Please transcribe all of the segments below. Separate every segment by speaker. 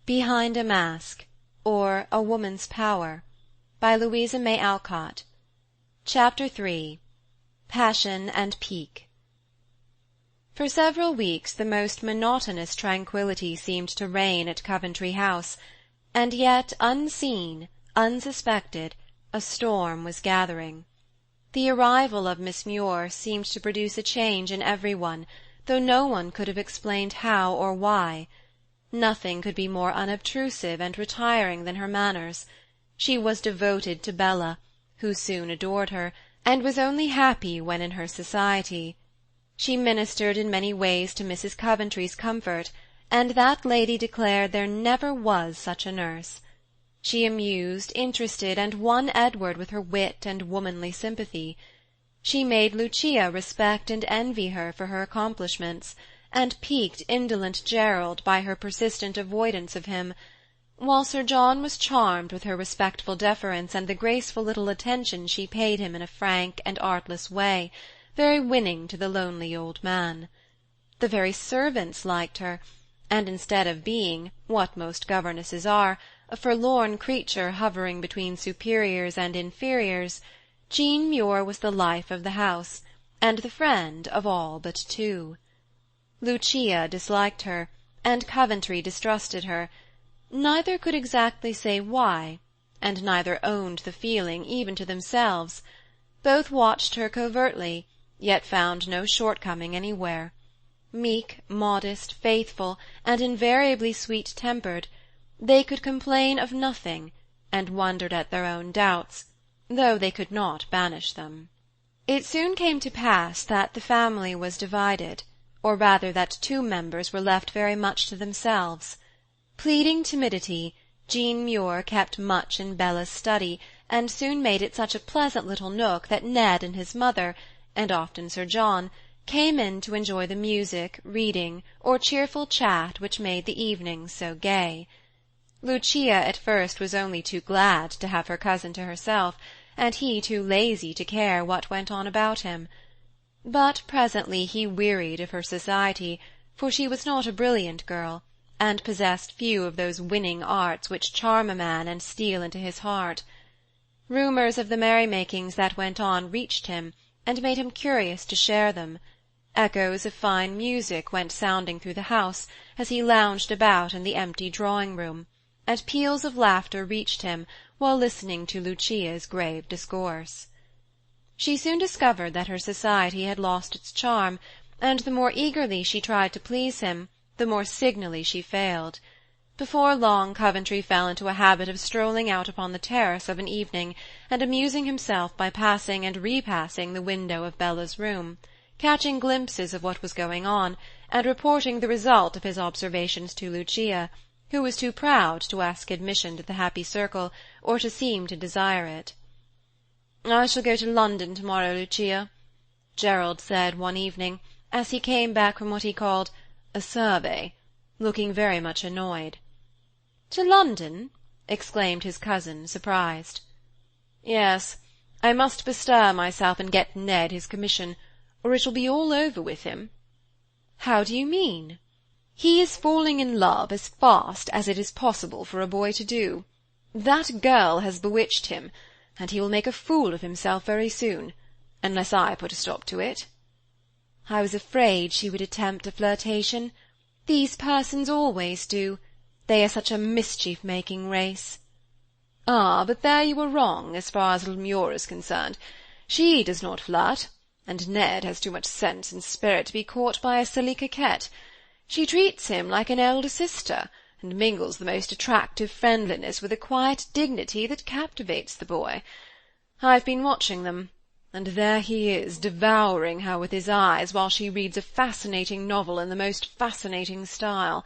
Speaker 1: Behind a Mask, or A Woman's Power, by Louisa May Alcott. Chapter 3. Passion and Pique. For several weeks the most monotonous tranquillity seemed to reign at Coventry House, and yet, unseen, unsuspected, a storm was gathering. The arrival of Miss Muir seemed to produce a change in every one, though no one could have explained how or why. Nothing could be more unobtrusive and retiring than her manners. She was devoted to Bella, who soon adored her, and was only happy when in her society. She ministered in many ways to Mrs. Coventry's comfort, and that lady declared there never was such a nurse. She amused, interested, and won Edward with her wit and womanly sympathy. She made Lucia respect and envy her for her accomplishments, and piqued indolent Gerald by her persistent avoidance of him, while Sir John was charmed with her respectful deference and the graceful little attention she paid him in a frank and artless way, very winning to the lonely old man. The very servants liked her, and instead of being, what most governesses are, a forlorn creature hovering between superiors and inferiors, Jean Muir was the life of the house, and the friend of all but two. Lucia disliked her, and Coventry distrusted her. Neither could exactly say why, and neither owned the feeling even to themselves. Both watched her covertly, yet found no shortcoming anywhere. Meek, modest, faithful, and invariably sweet-tempered, they could complain of nothing, and wondered at their own doubts, though they could not banish them. It soon came to pass that the family was divided, or rather that two members were left very much to themselves. Pleading timidity, Jean Muir kept much in Bella's study, and soon made it such a pleasant little nook that Ned and his mother, and often Sir John, came in to enjoy the music, reading, or cheerful chat which made the evenings so gay. Lucia at first was only too glad to have her cousin to herself, and he too lazy to care what went on about him. But presently he wearied of her society, for she was not a brilliant girl, and possessed few of those winning arts which charm a man and steal into his heart. Rumours of the merry-makings that went on reached him, and made him curious to share them. Echoes of fine music went sounding through the house, as he lounged about in the empty drawing-room, and peals of laughter reached him while listening to Lucia's grave discourse. She soon discovered that her society had lost its charm, and the more eagerly she tried to please him, the more signally she failed. Before long Coventry fell into a habit of strolling out upon the terrace of an evening, and amusing himself by passing and repassing the window of Bella's room, catching glimpses of what was going on, and reporting the result of his observations to Lucia, who was too proud to ask admission to the happy circle, or to seem to desire it. "I shall go to London tomorrow, Lucia," Gerald said one evening, as he came back from what he called a survey, looking very much annoyed. "To London?" exclaimed his cousin, surprised. "Yes, I must bestir myself and get Ned his commission, or it will be all over with him." "How do you mean?" "He is falling in love as fast as it is possible for a boy to do. That girl has bewitched him, and he will make a fool of himself very soon, unless I put a stop to it." "I was afraid she would attempt a flirtation. These persons always do. They are such a mischief-making race."
Speaker 2: "Ah, but there you are wrong, as far as little Muir is concerned. She does not flirt, and Ned has too much sense and spirit to be caught by a silly coquette. She treats him like an elder sister, and mingles the most attractive friendliness with a quiet dignity that captivates the boy. I've been watching them, and there he is, devouring her with his eyes, while she reads a fascinating novel in the most fascinating style.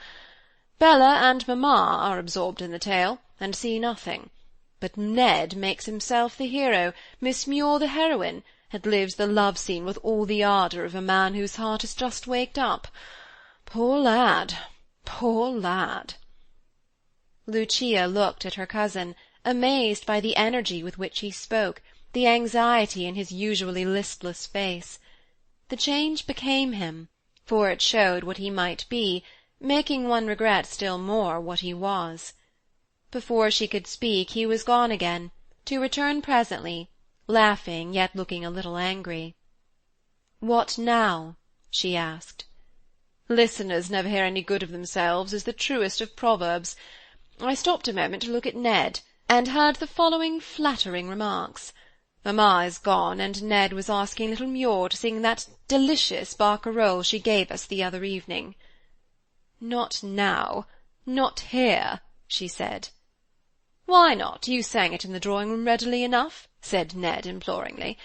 Speaker 2: Bella and mamma are absorbed in the tale, and see nothing. But Ned makes himself the hero, Miss Muir the heroine, and lives the love scene with all the ardour of a man whose heart has just waked up. Poor lad! Poor lad!"
Speaker 1: Lucia looked at her cousin, amazed by the energy with which he spoke, the anxiety in his usually listless face. The change became him, for it showed what he might be, making one regret still more what he was. Before she could speak, he was gone again, to return presently, laughing, yet looking a little angry. "What now?" she asked.
Speaker 2: "Listeners never hear any good of themselves is the truest of proverbs. I stopped a moment to look at Ned, and heard the following flattering remarks. Mamma is gone, and Ned was asking little Muir to sing that delicious barcarolle she gave us the other evening.
Speaker 1: "Not now, not here," she said.
Speaker 2: "Why not? You sang it in the drawing-room readily enough," said Ned imploringly.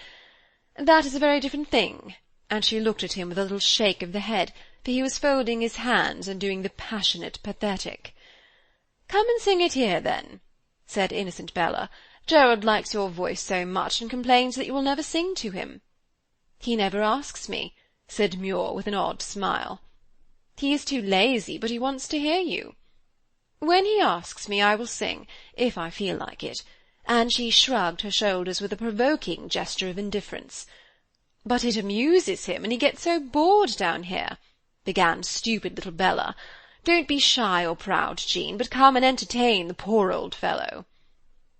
Speaker 1: "That is a very different thing," and she looked at him with a little shake of the head, for he was folding his hands and doing the passionate pathetic.
Speaker 2: "Come and sing it here, then," said innocent Bella. "Gerald likes your voice so much, and complains that you will never sing to him."
Speaker 1: "He never asks me," said Muir with an odd smile.
Speaker 2: "He is too lazy, but he wants to hear you."
Speaker 1: "When he asks me, I will sing, if I feel like it," and she shrugged her shoulders with a provoking gesture of indifference.
Speaker 2: "But it amuses him, and he gets so bored down here," began stupid little Bella. "Don't be shy or proud, Jean, but come and entertain the poor old fellow."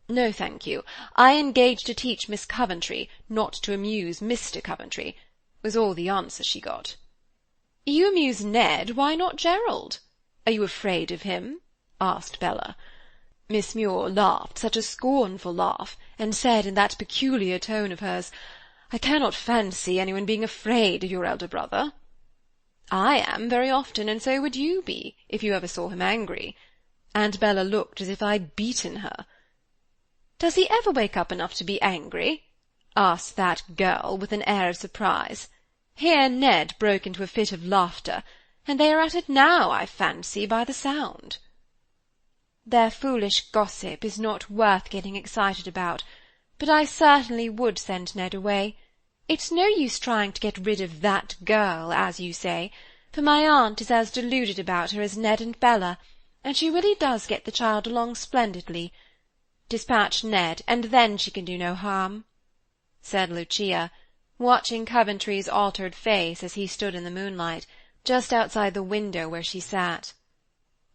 Speaker 1: "No, thank you. I engaged to teach Miss Coventry, not to amuse Mr. Coventry," was all the answer she got.
Speaker 2: "You amuse Ned, why not Gerald? Are you afraid of him?" asked Bella.
Speaker 1: Miss Muir laughed, such a scornful laugh, and said in that peculiar tone of hers, "I cannot fancy anyone being afraid of your elder brother."
Speaker 2: "I am, very often, and so would you be, if you ever saw him angry." And Bella looked as if I'd beaten her.
Speaker 1: "Does he ever wake up enough to be angry?" asked that girl, with an air of surprise. Here Ned broke into a fit of laughter, and they are at it now, I fancy, by the sound. "Their foolish gossip is not worth getting excited about, but I certainly would send Ned away. It's no use trying to get rid of that girl, as you say, for my aunt is as deluded about her as Ned and Bella, and she really does get the child along splendidly. Dispatch Ned, and then she can do no harm," said Lucia, watching Coventry's altered face as he stood in the moonlight, just outside the window where she sat.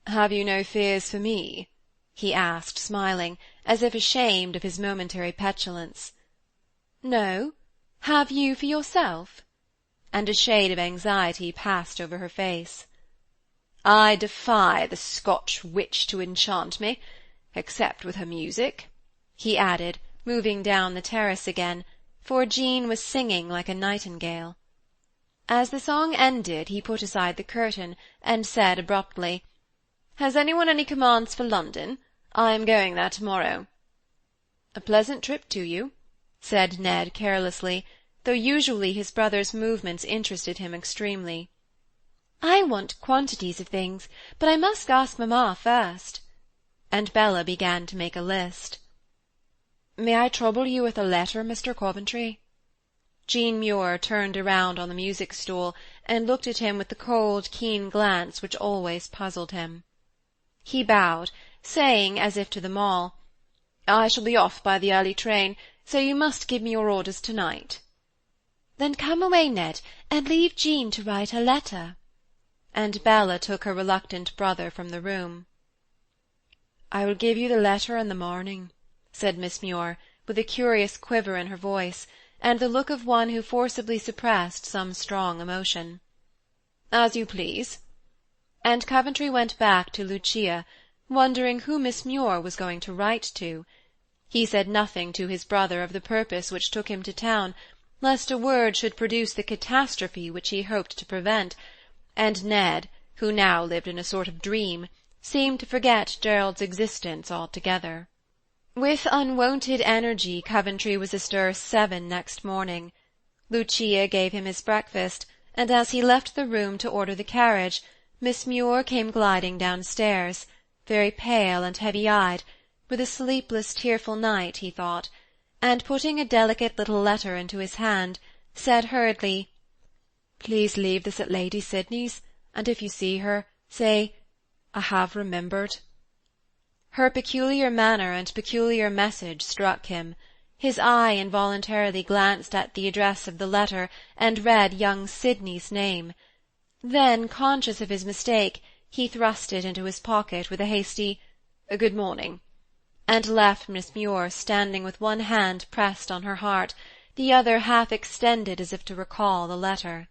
Speaker 2: "Have you no fears for me?" he asked, smiling, as if ashamed of his momentary petulance.
Speaker 1: "No. Have you for yourself?" And a shade of anxiety passed over her face.
Speaker 2: "I defy the Scotch witch to enchant me, except with her music," he added, moving down the terrace again,
Speaker 1: for Jean was singing like a nightingale. As the song ended, he put aside the curtain, and said abruptly,
Speaker 2: "Has anyone any commands for London? I am going there tomorrow."
Speaker 1: "A pleasant trip to you," said Ned carelessly, though usually his brother's movements interested him extremely. "I want quantities of things, but I must ask mamma first." And Bella began to make a list. "May I trouble you with a letter, Mr. Coventry?" Jean Muir turned around on the music-stool, and looked at him with the cold, keen glance which always puzzled him. He bowed, saying, as if to them all, "I shall be off by the early train, so you must give me your orders tonight." "Then come away, Ned, and leave Jean to write her letter." And Bella took her reluctant brother from the room. "I will give you the letter in the morning," said Miss Muir, with a curious quiver in her voice, and the look of one who forcibly suppressed some strong emotion.
Speaker 2: "As you please."
Speaker 1: And Coventry went back to Lucia, wondering who Miss Muir was going to write to. He said nothing to his brother of the purpose which took him to town, lest a word should produce the catastrophe which he hoped to prevent, and Ned, who now lived in a sort of dream, seemed to forget Gerald's existence altogether. With unwonted energy Coventry was astir 7 next morning. Lucia gave him his breakfast, and as he left the room to order the carriage, Miss Muir came gliding downstairs, very pale and heavy-eyed, with a sleepless, tearful night, he thought, and putting a delicate little letter into his hand, said hurriedly, "Please leave this at Lady Sydney's, and if you see her, say, 'I have remembered.'" Her peculiar manner and peculiar message struck him. His eye involuntarily glanced at the address of the letter, and read young Sydney's name. Then, conscious of his mistake, He thrust it into his pocket with a hasty "Good morning," and left Miss Muir standing with one hand pressed on her heart, the other half extended as if to recall the letter.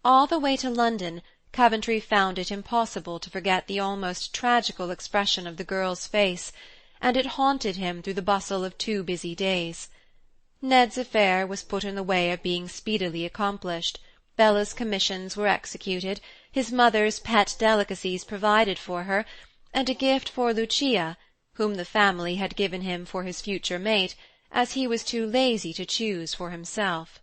Speaker 1: All the way to London, Coventry found it impossible to forget the almost tragical expression of the girl's face, and it haunted him through the bustle of 2 busy days. Ned's affair was put in the way of being speedily accomplished, Bella's commissions were executed, his mother's pet delicacies provided for her, and a gift for Lucia, whom the family had given him for his future mate, as he was too lazy to choose for himself.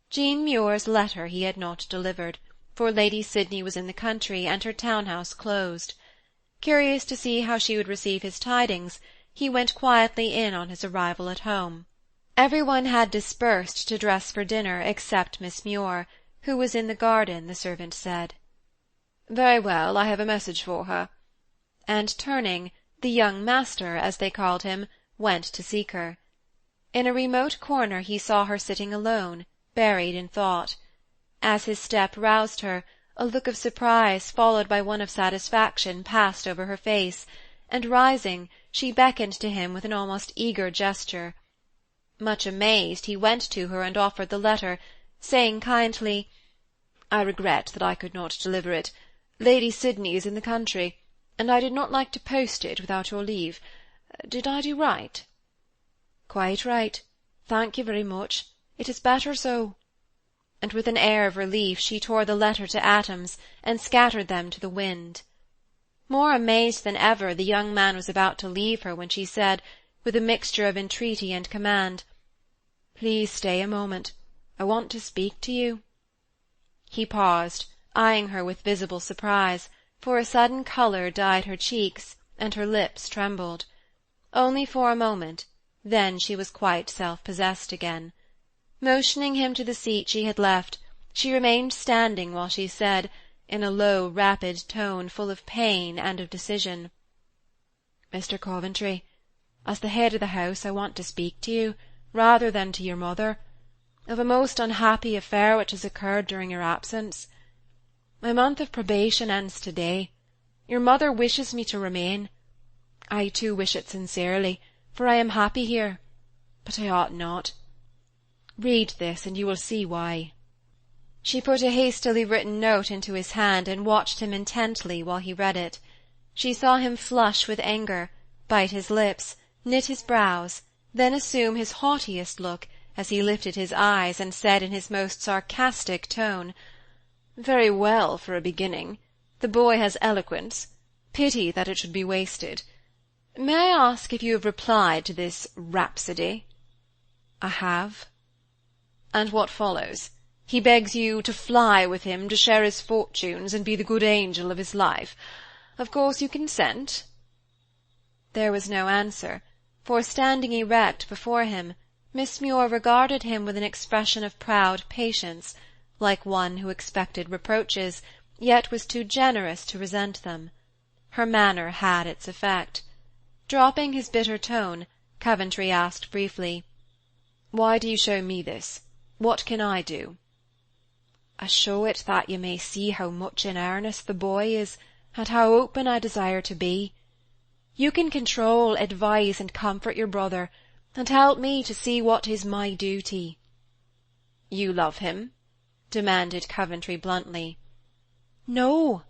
Speaker 1: Jean Muir's letter he had not delivered, for Lady Sydney was in the country and her town-house closed. Curious to see how she would receive his tidings, he went quietly in on his arrival at home. Everyone had dispersed to dress for dinner except Miss Muir, who was in the garden, the servant said. "Very well, I have a message for her." And turning, the young master, as they called him, went to seek her. In a remote corner he saw her sitting alone, buried in thought. As his step roused her, a look of surprise followed by one of satisfaction passed over her face, and rising, she beckoned to him with an almost eager gesture. Much amazed, he went to her and offered the letter, saying kindly, "I regret that I could not deliver it. Lady Sydney is in the country, and I did not like to post it without your leave. Did I do right?" "Quite right. Thank you very much. It is better so." And with an air of relief she tore the letter to atoms and scattered them to the wind. More amazed than ever, the young man was about to leave her when she said, with a mixture of entreaty and command, "Please stay a moment. I want to speak to you." He paused, eyeing her with visible surprise, for a sudden colour dyed her cheeks, and her lips trembled. Only for a moment, then she was quite self-possessed again. Motioning him to the seat she had left, she remained standing while she said, in a low, rapid tone full of pain and of decision, "Mr. Coventry, as the head of the house I want to speak to you, rather than to your mother, of a most unhappy affair which has occurred during your absence. My month of probation ends to-day. Your mother wishes me to remain. I too wish it sincerely, for I am happy here, but I ought not. Read this, and you will see why." She put a hastily written note into his hand and watched him intently while he read it. She saw him flush with anger, bite his lips, knit his brows, then assume his haughtiest look as he lifted his eyes and said in his most sarcastic tone, "Very well for a beginning. The boy has eloquence. Pity that it should be wasted. May I ask if you have replied to this rhapsody?" "I have." "And what follows? He begs you to fly with him, to share his fortunes, and be the good angel of his life. Of course you consent?" There was no answer, for, standing erect before him, Miss Muir regarded him with an expression of proud patience, like one who expected reproaches, yet was too generous to resent them. Her manner had its effect. Dropping his bitter tone, Coventry asked briefly, "Why do you show me this? What can I do?" "I show it that you may see how much in earnest the boy is, and how open I desire to be. You can control, advise, and comfort your brother, and help me to see what is my duty." "You love him?" demanded Coventry bluntly. "No,"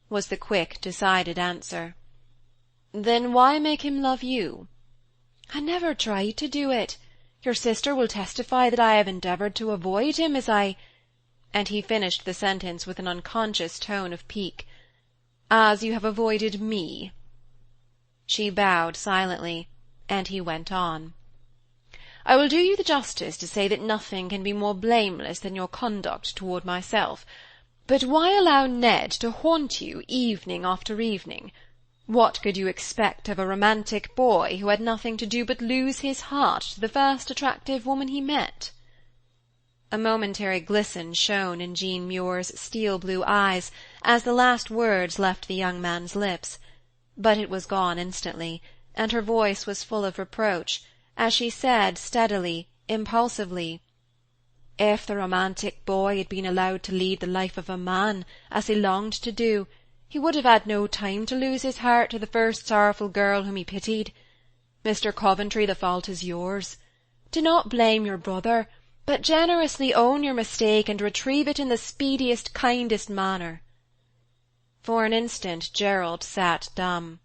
Speaker 1: was the quick, decided answer. "Then why make him love you?" "I never tried to do it. Your sister will testify that I have endeavoured to avoid him as I—" and he finished the sentence with an unconscious tone of pique. "As you have avoided me." She bowed silently, and he went on. "I will do you the justice to say that nothing can be more blameless than your conduct toward myself. But why allow Ned to haunt you evening after evening? What could you expect of a romantic boy who had nothing to do but lose his heart to the first attractive woman he met?" A momentary glisten shone in Jean Muir's steel-blue eyes as the last words left the young man's lips, but it was gone instantly, and her voice was full of reproach, as she said steadily, impulsively, "If the romantic boy had been allowed to lead the life of a man, as he longed to do,
Speaker 2: He would have had no time to lose his heart to the first sorrowful girl whom he pitied. Mr. Coventry, the fault is yours. Do not blame your brother, but generously own your mistake and retrieve it in the speediest, kindest manner." For an instant Gerald sat dumb.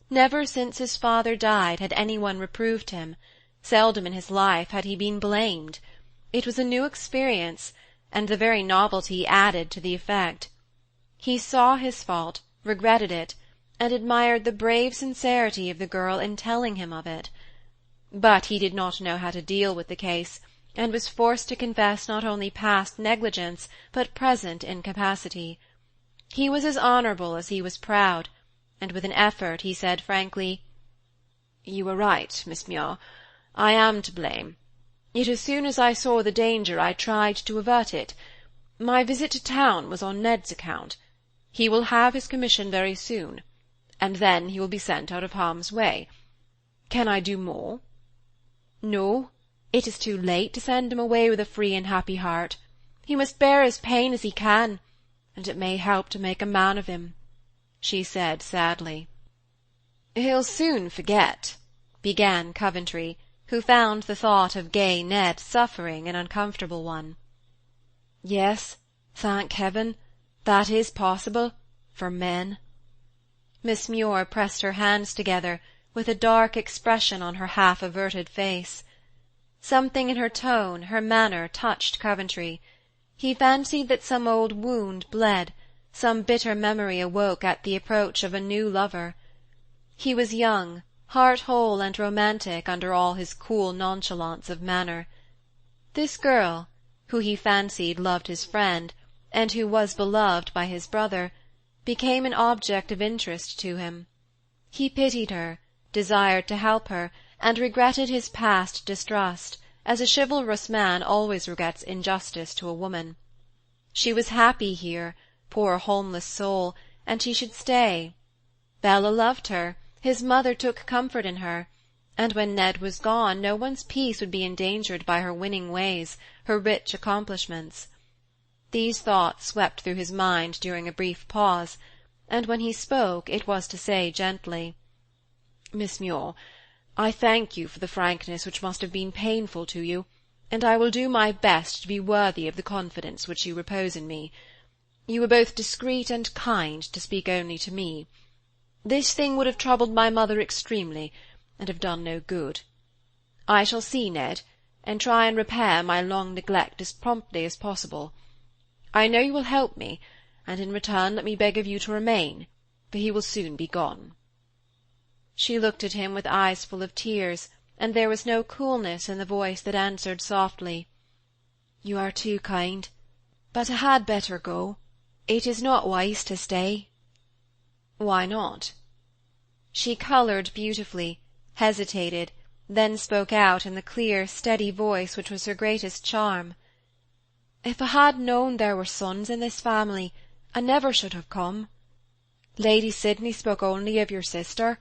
Speaker 2: Never since his father died had anyone reproved him. Seldom in his life had he been blamed. It was a new experience, and the very novelty added to the effect. He saw his fault, regretted it, and admired the brave sincerity of the girl in telling him of it. But he did not know how to deal with the case, and was forced to confess not only past negligence, but present incapacity. He was as honourable as he was proud, and with an effort he said frankly, "You are right, Miss Muir. I am to blame. Yet as soon as I saw the danger I tried to avert it. My visit to town was on Ned's account. He will have his commission very soon, and then he will be sent out of harm's way. Can I do more?" "No, it is too late to send him away with a free and happy heart. He must bear his pain as he can, and it may help to make a man of him," she said sadly. "He'll soon forget," began Coventry, who found the thought of gay Ned suffering an uncomfortable one. "Yes, thank heaven, that is possible, for men." Miss Muir pressed her hands together, with a dark expression on her half-averted face. Something in her tone, her manner, touched Coventry. He fancied that some old wound bled, some bitter memory awoke at the approach of a new lover. He was young, heart-whole and romantic under all his cool nonchalance of manner. This girl, who he fancied loved his friend, and who was beloved by his brother, became an object of interest to him. He pitied her, desired to help her, and regretted his past distrust, as a chivalrous man always regrets injustice to a woman. She was happy here, poor homeless soul, and she should stay. Bella loved her, his mother took comfort in her, and when Ned was gone no one's peace would be endangered by her winning ways, her rich accomplishments. These thoughts swept through his mind during a brief pause, and when he spoke it was to say gently, "Miss Muir, I thank you for the frankness which must have been painful to you, and I will do my best to be worthy of the confidence which you repose in me. You were both discreet and kind to speak only to me. This thing would have troubled my mother extremely, and have done no good. I shall see Ned, and try and repair my long neglect as promptly as possible. I know you will help me, and in return let me beg of you to remain, for he will soon be gone." She looked at him with eyes full of tears, and there was no coolness in the voice that answered softly, "You are too kind, but I had better go. It is not wise to stay." "Why not?" She coloured beautifully, hesitated, then spoke out in the clear, steady voice which was her greatest charm. "If I had known there were sons in this family, I never should have come. Lady Sydney spoke only of your sister,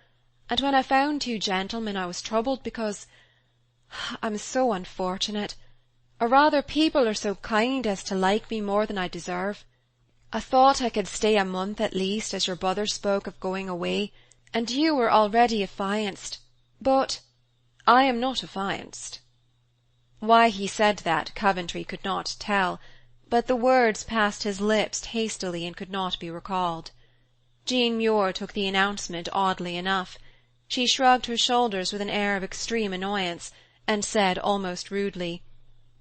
Speaker 2: and when I found two gentlemen I was troubled because I'm so unfortunate, or rather people are so kind as to like me more than I deserve. I thought I could stay a month at least, as your brother spoke of going away, and you were already affianced, but I am not affianced." Why he said that Coventry could not tell, but the words passed his lips hastily and could not be recalled. Jean Muir took the announcement oddly enough. She shrugged her shoulders with an air of extreme annoyance, and said almost rudely,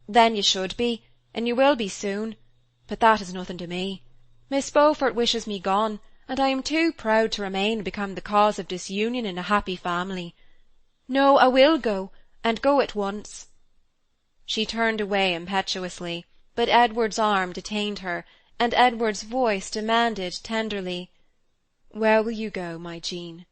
Speaker 2: "Then you should be, and you will be soon. But that is nothing to me. Miss Beaufort wishes me gone, and I am too proud to remain and become the cause of disunion in a happy family. No, I will go, and go at once." She turned away impetuously, but Edward's arm detained her, and Edward's voice demanded tenderly, "Where will you go, my Jean?"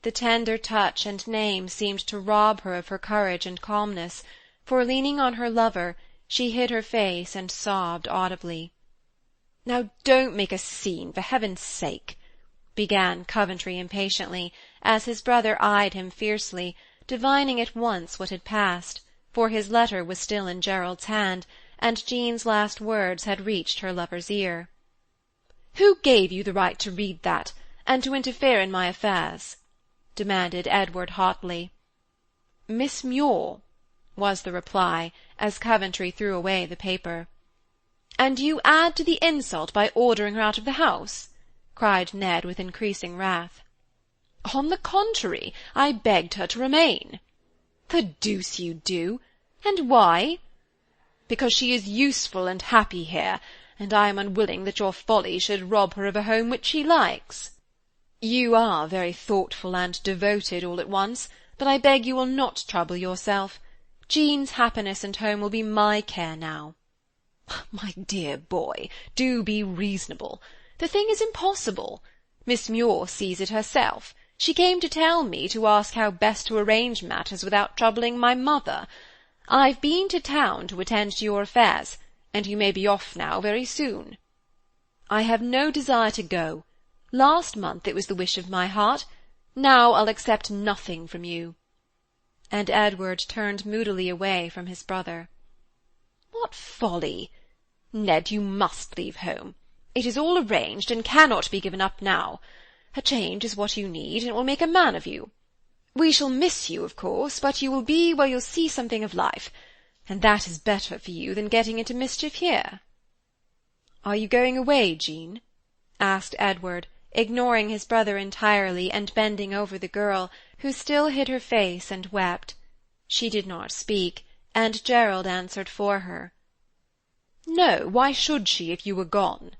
Speaker 2: The tender touch and name seemed to rob her of her courage and calmness, for, leaning on her lover, she hid her face and sobbed audibly. "Now don't make a scene, for heaven's sake," began Coventry impatiently, as his brother eyed him fiercely, divining at once what had passed, for his letter was still in Gerald's hand, and Jean's last words had reached her lover's ear. Who gave you the right to read that, and to interfere in my affairs?" demanded Edward hotly. "Miss Muir," was the reply, as Coventry threw away the paper. "And you add to the insult by ordering her out of the house?" cried Ned with increasing wrath. "On the contrary, I begged her to remain." "The deuce you do! And why?" "Because she is useful and happy here, and I am unwilling that your folly should rob her of a home which she likes." "You are very thoughtful and devoted all at once, but I beg you will not trouble yourself. Jean's happiness and home will be my care now." "My dear boy, do be reasonable. The thing is impossible. Miss Muir sees it herself. She came to tell me to ask how best to arrange matters without troubling my mother. I've been to town to attend to your affairs, and you may be off now very soon." "I have no desire to go. Last month it was the wish of my heart. Now I'll accept nothing from you." And Edward turned moodily away from his brother. "What folly! Ned, you must leave home. It is all arranged, and cannot be given up now. A change is what you need, and it will make a man of you. We shall miss you, of course, but you will be where you'll see something of life, and that is better for you than getting into mischief here." "Are you going away, Jean?" asked Edward, ignoring his brother entirely, and bending over the girl, who still hid her face and wept. She did not speak, and Gerald answered for her. "No, why should she, if you were gone?"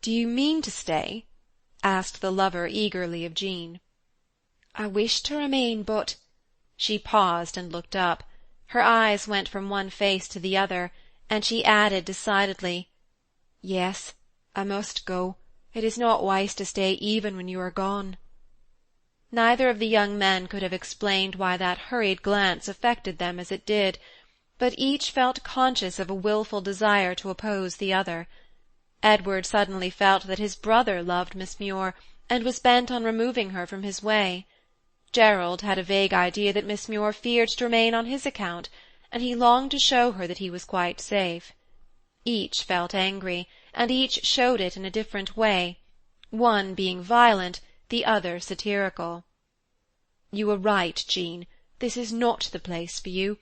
Speaker 2: "Do you mean to stay?" asked the lover eagerly of Jean. "I wish to remain, but—" She paused and looked up. Her eyes went from one face to the other, and she added decidedly, "Yes, I must go. It is not wise to stay even when you are gone." Neither of the young men could have explained why that hurried glance affected them as it did, but each felt conscious of a wilful desire to oppose the other. Edward suddenly felt that his brother loved Miss Muir, and was bent on removing her from his way. Gerald had a vague idea that Miss Muir feared to remain on his account, and he longed to show her that he was quite safe. Each felt angry, and each showed it in a different way, one being violent, the other satirical. "You are right, Jean. This is not the place for you,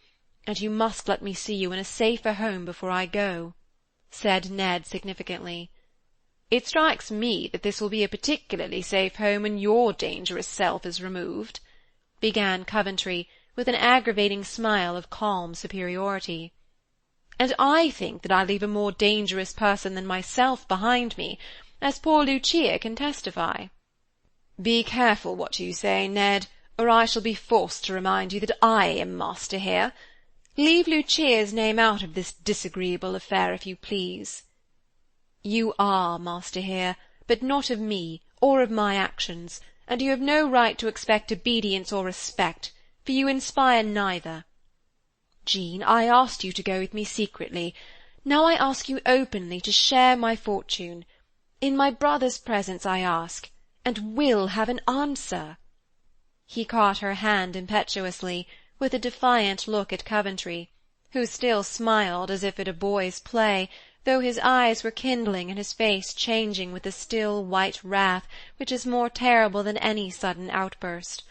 Speaker 2: and you must let me see you in a safer home before I go," said Ned significantly. "It strikes me that this will be a particularly safe home when your dangerous self is removed," began Coventry, with an aggravating smile of calm superiority. "And I think that I leave a more dangerous person than myself behind me, as poor Lucia can testify." "Be careful what you say, Ned, or I shall be forced to remind you that I am master here. Leave Lucia's name out of this disagreeable affair, if you please." "You are master here, but not of me, or of my actions, and you have no right to expect obedience or respect, for you inspire neither. Jean, I asked you to go with me secretly. Now I ask you openly to share my fortune. In my brother's presence I ask, and will have an answer." He caught her hand impetuously, with a defiant look at Coventry, who still smiled as if at a boy's play, though his eyes were kindling and his face changing with the still white wrath which is more terrible than any sudden outburst.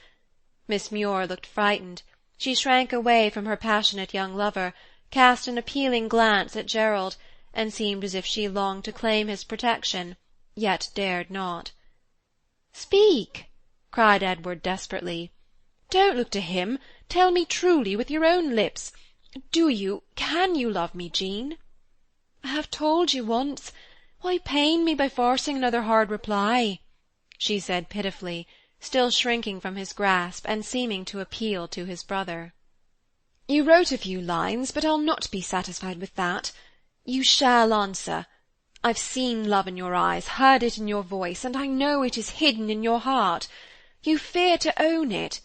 Speaker 2: Miss Muir looked frightened. She shrank away from her passionate young lover, cast an appealing glance at Gerald, and seemed as if she longed to claim his protection, yet dared not. "Speak!" cried Edward desperately. "Don't look to him. Tell me truly, with your own lips. Can you love me, Jean?" "I have told you once. Why pain me by forcing another hard reply?" she said pitifully, still shrinking from his grasp, and seeming to appeal to his brother. "You wrote a few lines, but I'll not be satisfied with that. You shall answer. I've seen love in your eyes, heard it in your voice, and I know it is hidden in your heart. You fear to own it.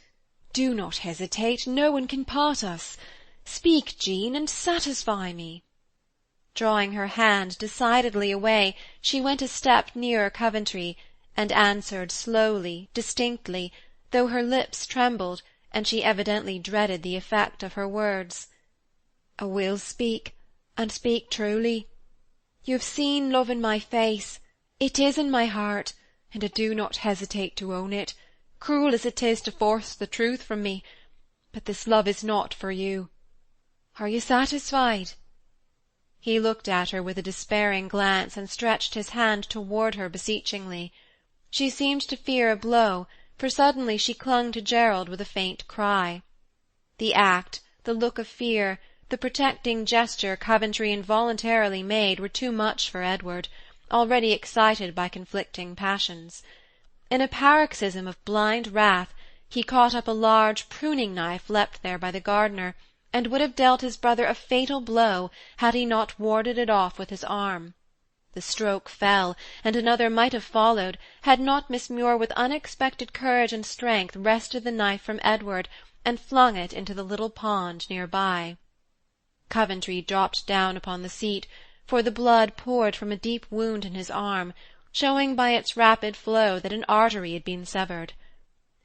Speaker 2: Do not hesitate, no one can part us. Speak, Jean, and satisfy me." Drawing her hand decidedly away, she went a step nearer Coventry, and answered slowly, distinctly, though her lips trembled, and she evidently dreaded the effect of her words. "I will speak, and speak truly. You have seen love in my face, It is in my heart, and I do not hesitate to own it, cruel as it is to force the truth from me, but this love is not for you. Are you satisfied?" He looked at her with a despairing glance and stretched his hand toward her beseechingly. She seemed to fear a blow, for suddenly she clung to Gerald with a faint cry. The act, the look of fear, the protecting gesture Coventry involuntarily made were too much for Edward, already excited by conflicting passions. In a paroxysm of blind wrath, he caught up a large pruning knife left there by the gardener, and would have dealt his brother a fatal blow had he not warded it off with his arm. The stroke fell, and another might have followed, had not Miss Muir with unexpected courage and strength wrested the knife from Edward and flung it into the little pond near by. Coventry dropped down upon the seat, for the blood poured from a deep wound in his arm, showing by its rapid flow that an artery had been severed.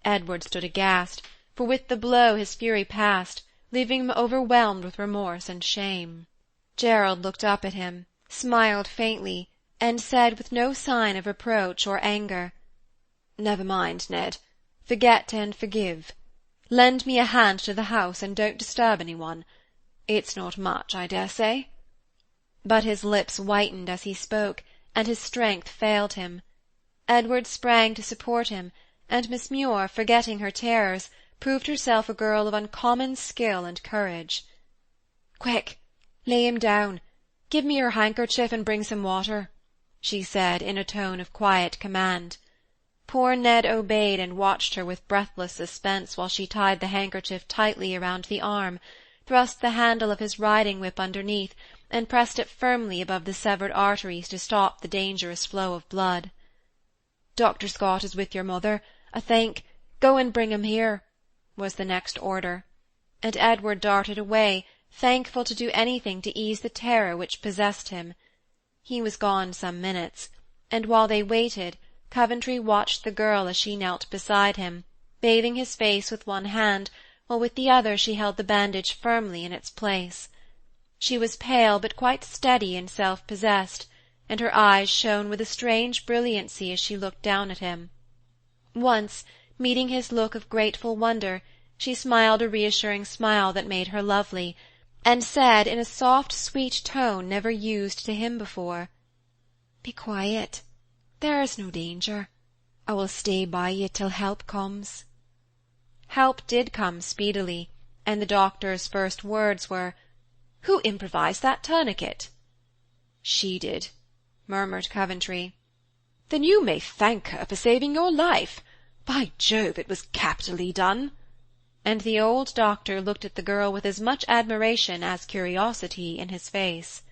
Speaker 2: Edward stood aghast, for with the blow his fury passed, leaving him overwhelmed with remorse and shame. Gerald looked up at him, smiled faintly, and said with no sign of reproach or anger, "Never mind, Ned. Forget and forgive. Lend me a hand to the house, and don't disturb anyone. It's not much, I dare say." But his lips whitened as he spoke, and his strength failed him. Edward sprang to support him, and Miss Muir, forgetting her terrors, proved herself a girl of uncommon skill and courage. "Quick! Lay him down. Give me your handkerchief and bring some water," she said in a tone of quiet command. Poor Ned obeyed and watched her with breathless suspense while she tied the handkerchief tightly around the arm, thrust the handle of his riding-whip underneath, and pressed it firmly above the severed arteries to stop the dangerous flow of blood. "Dr. Scott is with your mother, I think. Go and bring him here," was the next order, and Edward darted away, thankful to do anything to ease the terror which possessed him. He was gone some minutes, and while they waited, Coventry watched the girl as she knelt beside him, bathing his face with one hand, while with the other she held the bandage firmly in its place. She was pale, but quite steady and self-possessed, and her eyes shone with a strange brilliancy as she looked down at him. Once, meeting his look of grateful wonder, she smiled a reassuring smile that made her lovely, and said in a soft, sweet tone never used to him before, "Be quiet. There is no danger. I will stay by you till help comes." Help did come speedily, and the doctor's first words were, "Who improvised that tourniquet?" "She did," murmured Coventry. "Then you may thank her for saving your life. By Jove, it was capitally done." And the old doctor looked at the girl with as much admiration as curiosity in his face.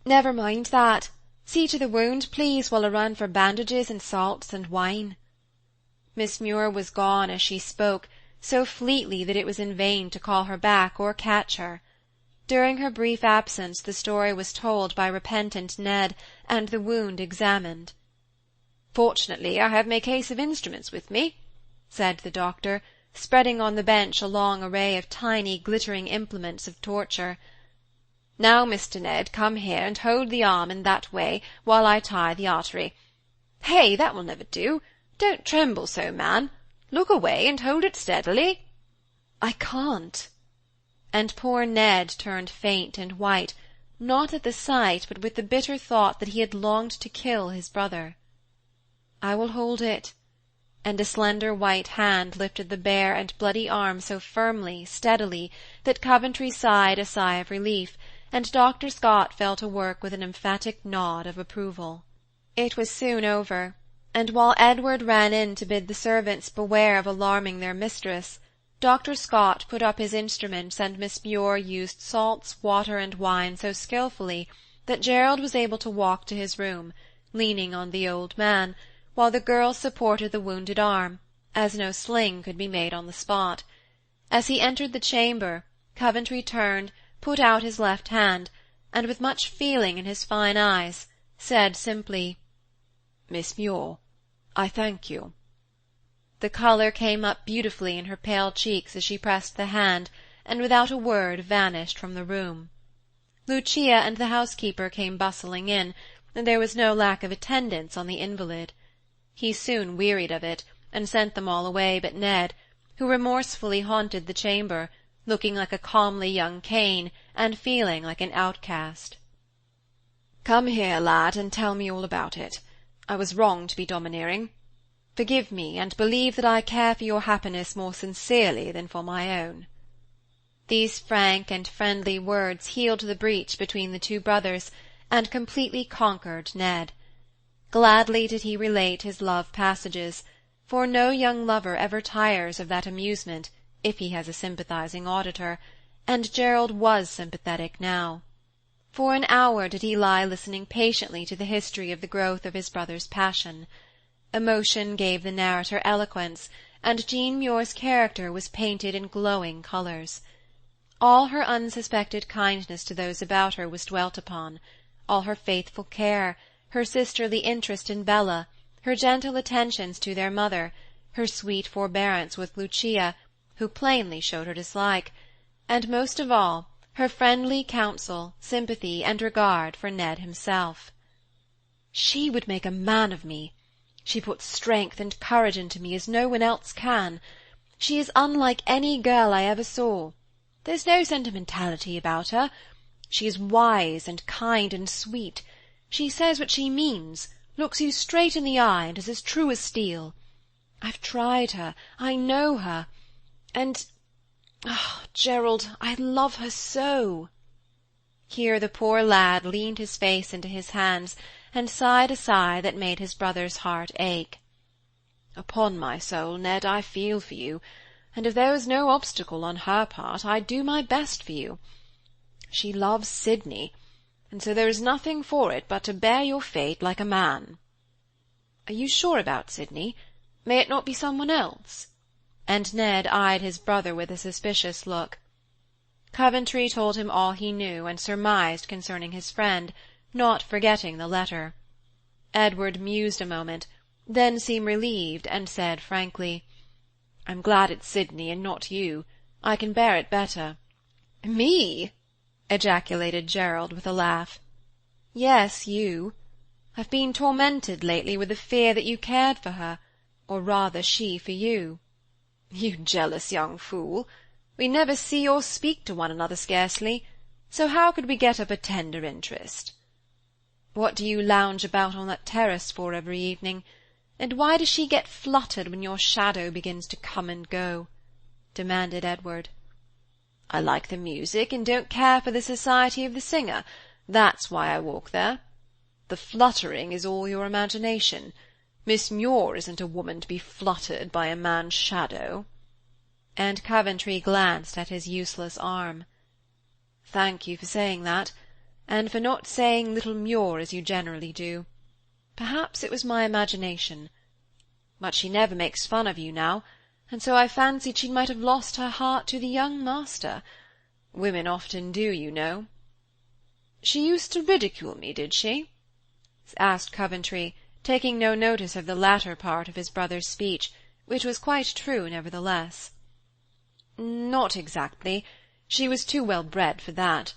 Speaker 2: "Never mind that. See to the wound, please, while I run for bandages and salts and wine." Miss Muir was gone as she spoke, so fleetly that it was in vain to call her back or catch her. During her brief absence the story was told by repentant Ned, and the wound examined. "Fortunately I have my case of instruments with me," said the doctor, spreading on the bench a long array of tiny glittering implements of torture. "Now, Mr. Ned, come here and hold the arm in that way while I tie the artery. Hey, that will never do. Don't tremble so, man. Look away and hold it steadily." "I can't." And poor Ned turned faint and white, not at the sight, but with the bitter thought that he had longed to kill his brother. "I will hold it," and a slender white hand lifted the bare and bloody arm so firmly, steadily, that Coventry sighed a sigh of relief, and Dr. Scott fell to work with an emphatic nod of approval. It was soon over, and while Edward ran in to bid the servants beware of alarming their mistress, Dr. Scott put up his instruments, and Miss Muir used salts, water, and wine so skilfully that Gerald was able to walk to his room, leaning on the old man, while the girl supported the wounded arm, as no sling could be made on the spot. As he entered the chamber, Coventry turned, put out his left hand, and with much feeling in his fine eyes, said simply, "Miss Muir, I thank you." The colour came up beautifully in her pale cheeks as she pressed the hand, and without a word vanished from the room. Lucia and the housekeeper came bustling in,
Speaker 1: and there was no lack of attendance on the invalid. He soon wearied of it, and sent them all away but Ned, who remorsefully haunted the chamber, looking like a comely young Cain, and feeling like an outcast.
Speaker 2: "Come here, lad, and tell me all about it. I was wrong to be domineering. Forgive me, and believe that I care for your happiness more sincerely than for my own."
Speaker 1: These frank and friendly words healed the breach between the two brothers, and completely conquered Ned. Gladly did he relate his love passages, for no young lover ever tires of that amusement if he has a sympathizing auditor, and Gerald was sympathetic now. For an hour did he lie listening patiently to the history of the growth of his brother's passion. Emotion gave the narrator eloquence, and Jean Muir's character was painted in glowing colours. All her unsuspected kindness to those about her was dwelt upon, all her faithful care, her sisterly interest in Bella, her gentle attentions to their mother, her sweet forbearance with Lucia, who plainly showed her dislike, and most of all, her friendly counsel, sympathy, and regard for Ned himself.
Speaker 2: "She would make a man of me. She puts strength and courage into me as no one else can. She is unlike any girl I ever saw. There's no sentimentality about her. She is wise and kind and sweet. She says what she means, looks you straight in the eye, and is as true as steel. I've tried her, I know her, and Gerald, I love her so."
Speaker 1: Here the poor lad leaned his face into his hands, and sighed a sigh that made his brother's heart ache.
Speaker 2: "Upon my soul, Ned, I feel for you, and if there was no obstacle on her part, I'd do my best for you. She loves Sydney, and so there is nothing for it but to bear your fate like a man." "Are you sure about Sydney? May it not be someone else?" And Ned eyed his brother with a suspicious look. Coventry told him all he knew and surmised concerning his friend, not forgetting the letter. Edward mused a moment, then seemed relieved, and said frankly, "I'm glad it's Sydney and not you. I can bear it better."
Speaker 1: "Me?" ejaculated Gerald with a laugh. "Yes, you. I've been tormented lately with the fear that you cared for her, or rather she for you."
Speaker 2: "You jealous young fool! We never see or speak to one another scarcely, so how could we get up a tender interest?"
Speaker 1: "What do you lounge about on that terrace for every evening, and why does she get fluttered when your shadow begins to come and go?" demanded Edward.
Speaker 2: "I like the music, and don't care for the society of the singer. That's why I walk there. The fluttering is all your imagination. Miss Muir isn't a woman to be fluttered by a man's shadow."
Speaker 1: And Coventry glanced at his useless arm.
Speaker 2: "Thank you for saying that, and for not saying little Muir as you generally do. Perhaps it was my imagination. But she never makes fun of you now, and so I fancied she might have lost her heart to the young master. Women often do, you know." "She used to ridicule me, did she?" asked Coventry, taking no notice of the latter part of his brother's speech, which was quite true nevertheless. "Not exactly. She was too well bred for that.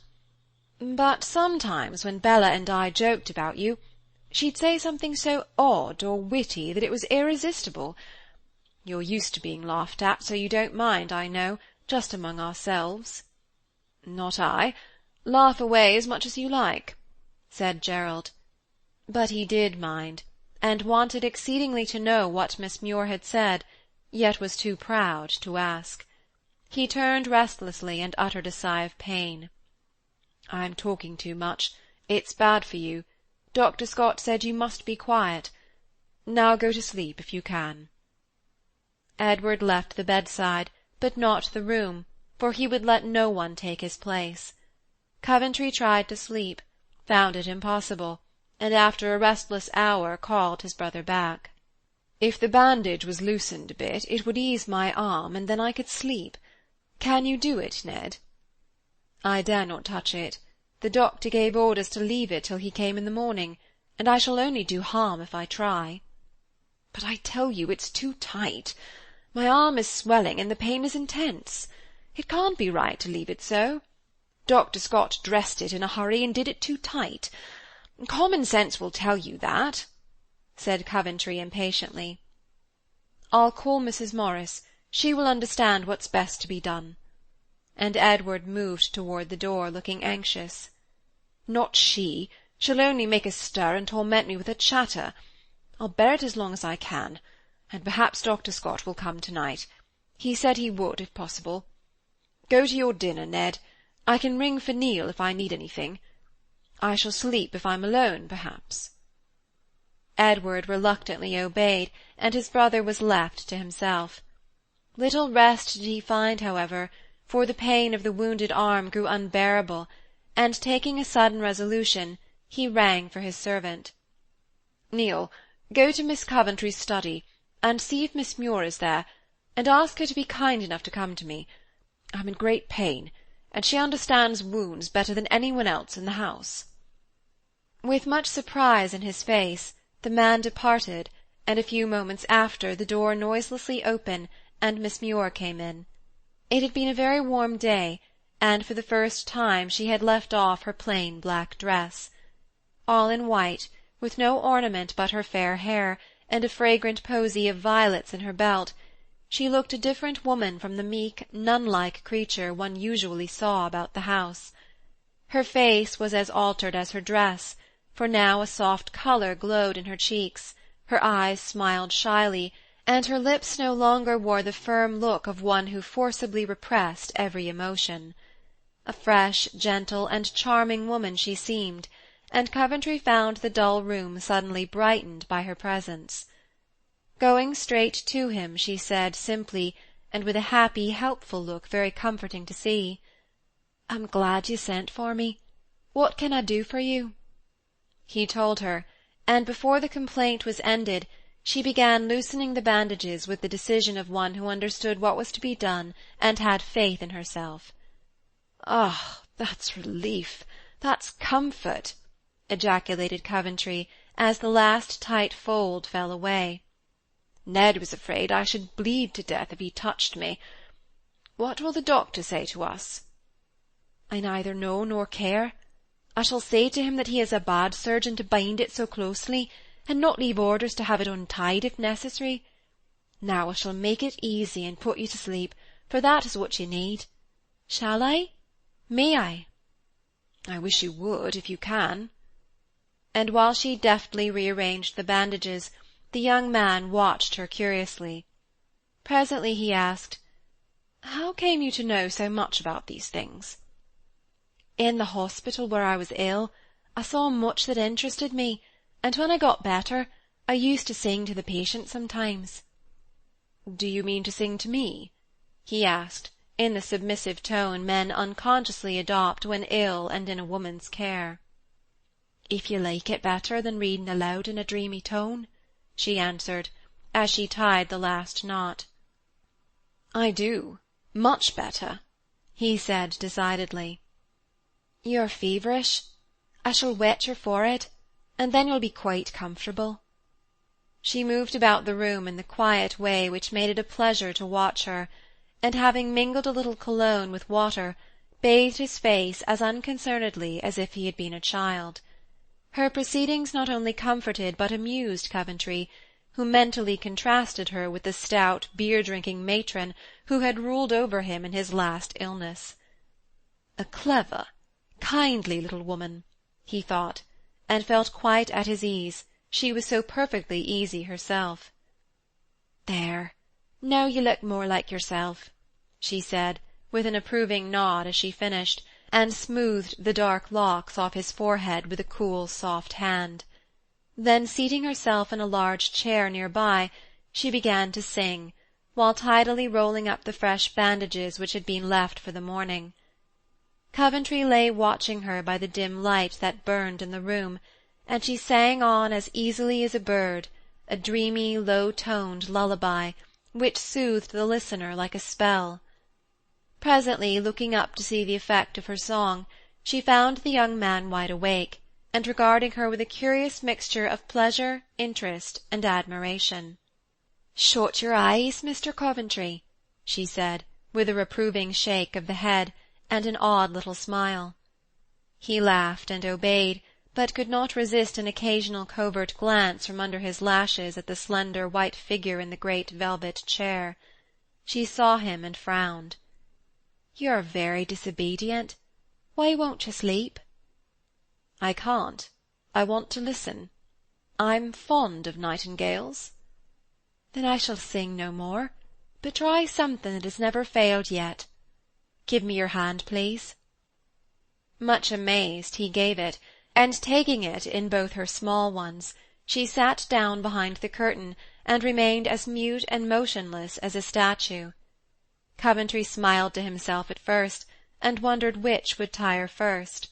Speaker 2: But sometimes when Bella and I joked about you, she'd say something so odd or witty that it was irresistible. You're used to being laughed at, so you don't mind, I know, just among ourselves." "Not I. Laugh away as much as you like," said Gerald. But he did mind, and wanted exceedingly to know what Miss Muir had said, yet was too proud to ask. He turned restlessly and uttered a sigh of pain. "I'm talking too much. It's bad for you. Dr. Scott said you must be quiet. Now go to sleep if you can." Edward left the bedside, but not the room, for he would let no one take his place. Coventry tried to sleep, found it impossible, and after a restless hour called his brother back. "If the bandage was loosened a bit, it would ease my arm, and then I could sleep. Can you do it, Ned?" "I dare not touch it. The doctor gave orders to leave it till he came in the morning, and I shall only do harm if I try." "But I tell you it's too tight. My arm is swelling, and the pain is intense. It can't be right to leave it so. Dr. Scott dressed it in a hurry and did it too tight. Common sense will tell you that," said Coventry impatiently.
Speaker 1: "I'll call Mrs. Morris. She will understand what's best to be done." And Edward moved toward the door, looking anxious.
Speaker 2: "Not she. She'll only make a stir and torment me with her chatter. I'll bear it as long as I can, and perhaps Dr. Scott will come tonight. He said he would, if possible. Go to your dinner, Ned. I can ring for Neil if I need anything. I shall sleep if I'm alone, perhaps."
Speaker 1: Edward reluctantly obeyed, and his brother was left to himself. Little rest did he find, however, for the pain of the wounded arm grew unbearable, and taking a sudden resolution, he rang for his servant.
Speaker 2: "Neil, go to Miss Coventry's study, and see if Miss Muir is there, and ask her to be kind enough to come to me. I'm in great pain, and she understands wounds better than anyone else in the house."
Speaker 1: With much surprise in his face, the man departed, and a few moments after the door noiselessly opened, and Miss Muir came in. It had been a very warm day, and for the first time she had left off her plain black dress. All in white, with no ornament but her fair hair, and a fragrant posy of violets in her belt, she looked a different woman from the meek, nun-like creature one usually saw about the house. Her face was as altered as her dress, for now a soft colour glowed in her cheeks, her eyes smiled shyly, and her lips no longer wore the firm look of one who forcibly repressed every emotion. A fresh, gentle, and charming woman she seemed, and Coventry found the dull room suddenly brightened by her presence. Going straight to him, she said simply, and with a happy, helpful look very comforting to see, "I'm glad you sent for me. What can I do for you?" He told her, and before the complaint was ended, she began loosening the bandages with the decision of one who understood what was to be done and had faith in herself.
Speaker 2: "Ah, that's relief, that's comfort,"
Speaker 1: ejaculated Coventry, as the last tight fold fell away.
Speaker 2: "Ned was afraid I should bleed to death if he touched me. What will the doctor say to us?"
Speaker 1: "I neither know nor care. I shall say to him that he is a bad surgeon to bind it so closely, and not leave orders to have it untied if necessary. Now I shall make it easy and put you to sleep, for that is what you need. Shall I? May I?"
Speaker 2: "I wish you would, if you can."
Speaker 1: And while she deftly rearranged the bandages, the young man watched her curiously. Presently he asked, "How came you to know so much about these things?" "In the hospital where I was ill, I saw much that interested me, and when I got better, I used to sing to the patients sometimes."
Speaker 2: "Do you mean to sing to me?"
Speaker 1: he asked, in the submissive tone men unconsciously adopt when ill and in a woman's care. "If you like it better than reading aloud in a dreamy tone," she answered, as she tied the last knot.
Speaker 2: "I do, much better,"
Speaker 1: he said decidedly. "You're feverish. I shall wet your forehead, and then you'll be quite comfortable." She moved about the room in the quiet way which made it a pleasure to watch her, and having mingled a little cologne with water, bathed his face as unconcernedly as if he had been a child. Her proceedings not only comforted but amused Coventry, who mentally contrasted her with the stout, beer-drinking matron who had ruled over him in his last illness. A clever, kindly little woman, he thought, and felt quite at his ease, she was so perfectly easy herself. "There, now you look more like yourself," she said, with an approving nod as she finished, and smoothed the dark locks off his forehead with a cool, soft hand. Then, seating herself in a large chair near by, she began to sing, while tidily rolling up the fresh bandages which had been left for the morning. Coventry lay watching her by the dim light that burned in the room, and she sang on as easily as a bird, a dreamy, low-toned lullaby, which soothed the listener like a spell. Presently, looking up to see the effect of her song, she found the young man wide awake, and regarding her with a curious mixture of pleasure, interest, and admiration. "Shut your eyes, Mr. Coventry," she said, with a reproving shake of the head, and an odd little smile. He laughed and obeyed, but could not resist an occasional covert glance from under his lashes at the slender white figure in the great velvet chair. She saw him and frowned. "You're very disobedient. Why won't you sleep?" "I can't. I want to listen. I'm fond of nightingales." "Then I shall sing no more, but try something that has never failed yet. Give me your hand, please." Much amazed, he gave it, and taking it in both her small ones, she sat down behind the curtain and remained as mute and motionless as a statue. Coventry smiled to himself at first, and wondered which would tire first.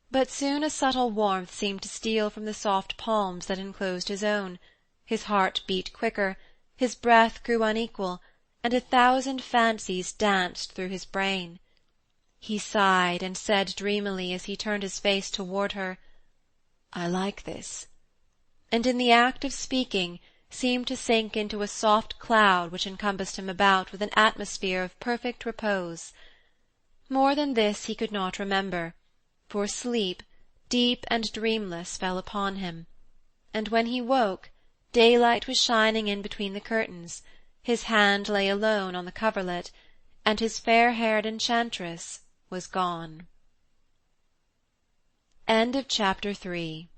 Speaker 1: But soon a subtle warmth seemed to steal from the soft palms that enclosed his own, his heart beat quicker, his breath grew unequal, and 1,000 fancies danced through his brain. He sighed, and said dreamily, as he turned his face toward her, "I like this," and in the act of speaking seemed to sink into a soft cloud which encompassed him about with an atmosphere of perfect repose. More than this he could not remember, for sleep, deep and dreamless, fell upon him, and when he woke, daylight was shining in between the curtains, his hand lay alone on the coverlet, and his fair-haired enchantress was gone. Chapter 3